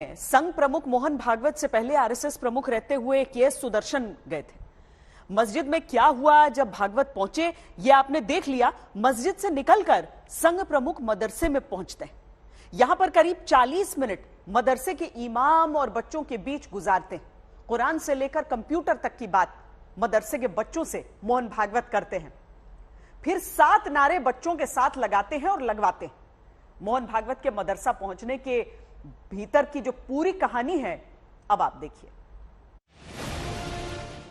संघ प्रमुख मोहन भागवत से पहले आरएसएस प्रमुख रहते हुए केएस सुदर्शन गए थे। मस्जिद में क्या हुआ जब भागवत पहुंचे, ये आपने देख लिया। मस्जिद से निकलकर संघ प्रमुख मदरसे में पहुंचते हैं। यहां पर करीब 40 मिनट मदरसे के इमाम और बच्चों के बीच गुजारते हैं। कुरान से लेकर कंप्यूटर तक की बात मदरसे के बच्चों से मोहन भागवत करते हैं। फिर 7 नारे बच्चों के साथ लगाते हैं और लगवाते हैं। मोहन भागवत के मदरसा पहुंचने के भीतर की जो पूरी कहानी है, अब आप देखिए।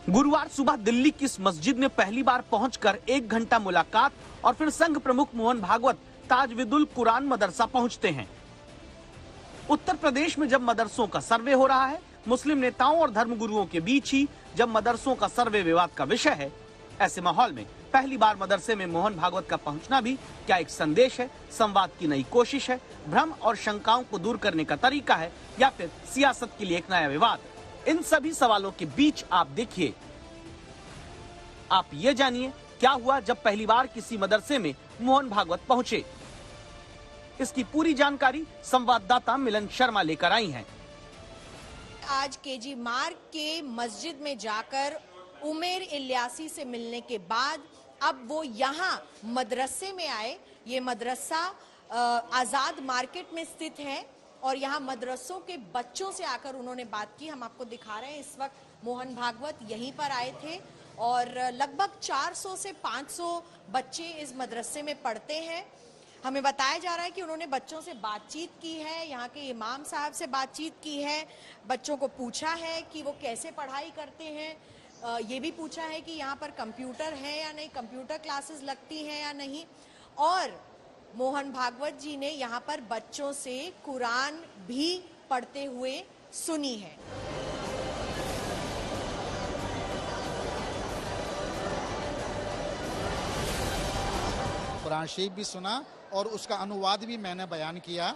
गुरुवार सुबह दिल्ली की इस मस्जिद में पहली बार पहुंचकर 1 घंटा मुलाकात और फिर संघ प्रमुख मोहन भागवत ताजविदुल कुरान मदरसा पहुंचते हैं। उत्तर प्रदेश में जब मदरसों का सर्वे हो रहा है, मुस्लिम नेताओं और धर्मगुरुओं के बीच ही जब मदरसों का सर्वे विवाद का विषय है, ऐसे माहौल में पहली बार मदरसे में मोहन भागवत का पहुंचना भी क्या एक संदेश है, संवाद की नई कोशिश है, भ्रम और शंकाओं को दूर करने का तरीका है, या फिर सियासत के लिए एक नया विवाद? इन सभी सवालों के बीच आप देखिए, आप ये जानिए क्या हुआ जब पहली बार किसी मदरसे में मोहन भागवत पहुंचे। इसकी पूरी जानकारी संवाददाता मिलन शर्मा लेकर आई हैं। आज केजी मार्ग के मस्जिद में जाकर उमेर इलियासी से मिलने के बाद अब वो यहाँ मदरसे में आए। ये मदरसा आजाद मार्केट में स्थित है और यहाँ मदरसों के बच्चों से आकर उन्होंने बात की। हम आपको दिखा रहे हैं, इस वक्त मोहन भागवत यहीं पर आए थे और लगभग 400 से 500 बच्चे इस मदरसे में पढ़ते हैं। हमें बताया जा रहा है कि उन्होंने बच्चों से बातचीत की है, यहाँ के इमाम साहब से बातचीत की है, बच्चों को पूछा है कि वो कैसे पढ़ाई करते हैं, ये भी पूछा है कि यहाँ पर कंप्यूटर है या नहीं, कंप्यूटर क्लासेस लगती हैं या नहीं। और मोहन भागवत जी ने यहाँ पर बच्चों से कुरान भी पढ़ते हुए सुनी है। कुरान शरीफ भी सुना और उसका अनुवाद भी मैंने बयान किया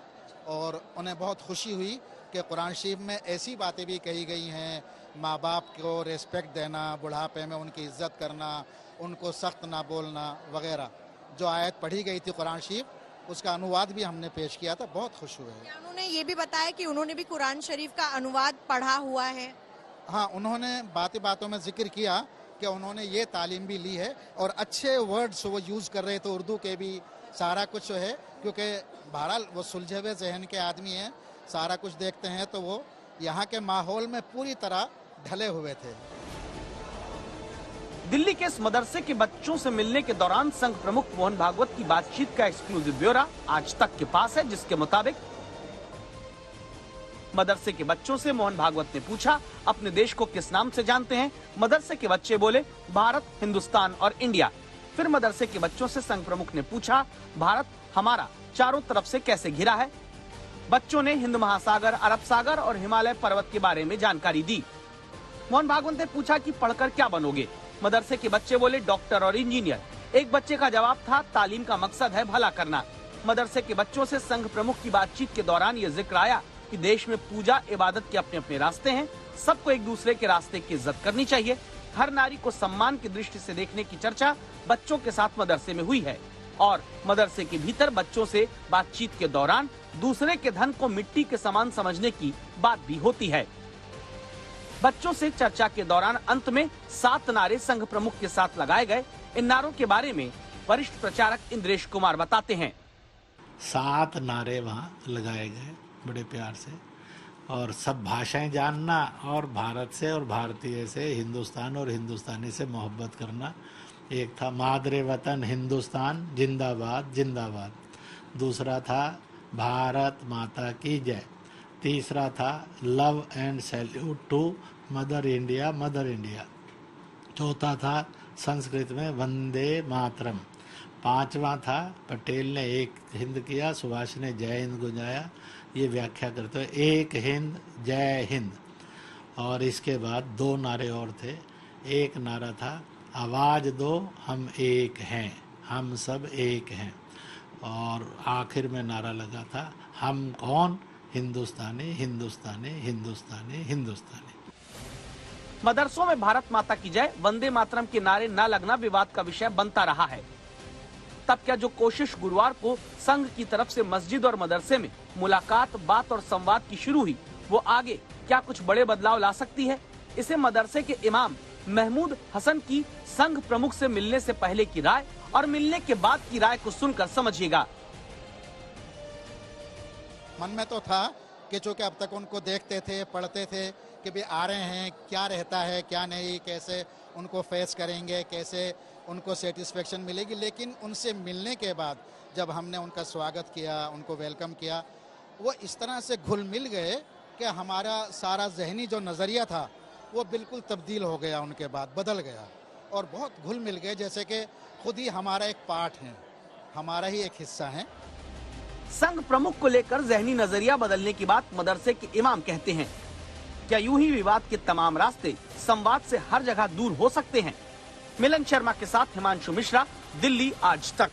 और उन्हें बहुत खुशी हुई कि कुरान शरीफ में ऐसी बातें भी कही गई हैं, माँ बाप को रिस्पेक्ट देना, बुढ़ापे में उनकी इज्जत करना, उनको सख्त ना बोलना वगैरह। जो आयत पढ़ी गई थी कुरान शरीफ, उसका अनुवाद भी हमने पेश किया था। बहुत खुश हुए। उन्होंने ये भी बताया कि उन्होंने भी कुरान शरीफ का अनुवाद पढ़ा हुआ है। हाँ, उन्होंने बातों में जिक्र किया कि उन्होंने ये तालीम भी ली है और अच्छे वर्ड्स वो यूज़ कर रहे थे, उर्दू के भी सारा कुछ है, क्योंकि बहरहाल वो सुलझे हुए जहन के आदमी हैं, सारा कुछ देखते हैं, तो वो यहाँ के माहौल में पूरी तरह ढले हुए थे। दिल्ली के इस मदरसे के बच्चों से मिलने के दौरान संघ प्रमुख मोहन भागवत की बातचीत का एक्सक्लूसिव ब्यौरा आज तक के पास है, जिसके मुताबिक मदरसे के बच्चों से मोहन भागवत ने पूछा, अपने देश को किस नाम से जानते हैं? मदरसे के बच्चे बोले, भारत, हिंदुस्तान और इंडिया। फिर मदरसे के बच्चों से संघ प्रमुख ने पूछा, भारत हमारा चारों तरफ से कैसे घिरा है? बच्चों ने हिंद महासागर, अरब सागर और हिमालय पर्वत के बारे में जानकारी दी। मोहन भागवत ने पूछा कि पढ़कर क्या बनोगे? मदरसे के बच्चे बोले, डॉक्टर और इंजीनियर। एक बच्चे का जवाब था, तालीम का मकसद है भला करना। मदरसे के बच्चों से संघ प्रमुख की बातचीत के दौरान ये जिक्र आया कि देश में पूजा इबादत के अपने अपने रास्ते हैं, सबको एक दूसरे के रास्ते की इज्जत करनी चाहिए। हर नारी को सम्मान की दृष्टि से देखने की चर्चा बच्चों के साथ मदरसे में हुई है और मदरसे के भीतर बच्चों से बातचीत के दौरान दूसरे के धन को मिट्टी के समान समझने की बात भी होती है। बच्चों से चर्चा के दौरान अंत में 7 नारे संघ प्रमुख के साथ लगाए गए। इन नारों के बारे में वरिष्ठ प्रचारक इंद्रेश कुमार बताते हैं। 7 नारे वहाँ लगाए गए बड़े प्यार से, और सब भाषाएं जानना और भारत से और भारतीय से, हिंदुस्तान और हिंदुस्तानी से मोहब्बत करना। एक था मादरे वतन हिंदुस्तान जिंदाबाद जिंदाबाद। दूसरा था भारत माता की जय। तीसरा था love and salute to mother India mother India. चौथा था संस्कृत में वंदे मातरम। 5वां था पटेल ने एक हिंद किया, सुभाष ने जय हिंद गुंजाया। ये व्याख्या करते हुए एक हिंद जय हिंद। और इसके बाद 2 नारे और थे। एक नारा था, आवाज़ दो हम एक हैं, हम सब एक हैं। और आखिर में नारा लगा था, हम कौन? हिंदुस्तानी हिंदुस्तानी हिंदुस्तानी हिंदुस्तानी। मदरसों में भारत माता की जय, वंदे मातरम के नारे न लगना विवाद का विषय बनता रहा है। तब क्या जो कोशिश गुरुवार को संघ की तरफ से मस्जिद और मदरसे में मुलाकात, बात और संवाद की शुरू हुई, वो आगे क्या कुछ बड़े बदलाव ला सकती है? इसे मदरसे के इमाम महमूद हसन की संघ प्रमुख से मिलने से पहले की राय और मिलने के बाद की राय को सुनकर समझिएगा। मन में तो था कि चूंकि अब तक उनको देखते थे, पढ़ते थे कि भी आ रहे हैं, क्या रहता है क्या नहीं, कैसे उनको फेस करेंगे, कैसे उनको सेटिस्फेक्शन मिलेगी, लेकिन उनसे मिलने के बाद जब हमने उनका स्वागत किया, उनको वेलकम किया, वो इस तरह से घुल मिल गए कि हमारा सारा जहनी जो नज़रिया था वो बिल्कुल तब्दील हो गया, उनके बाद बदल गया और बहुत घुल मिल गए, जैसे कि खुद ही हमारा एक पार्ट है, हमारा ही एक हिस्सा है। संघ प्रमुख को लेकर जहनी नजरिया बदलने की बात मदरसे के इमाम कहते हैं। क्या यूं ही विवाद के तमाम रास्ते संवाद से हर जगह दूर हो सकते हैं? मिलन शर्मा के साथ हिमांशु मिश्रा, दिल्ली आज तक।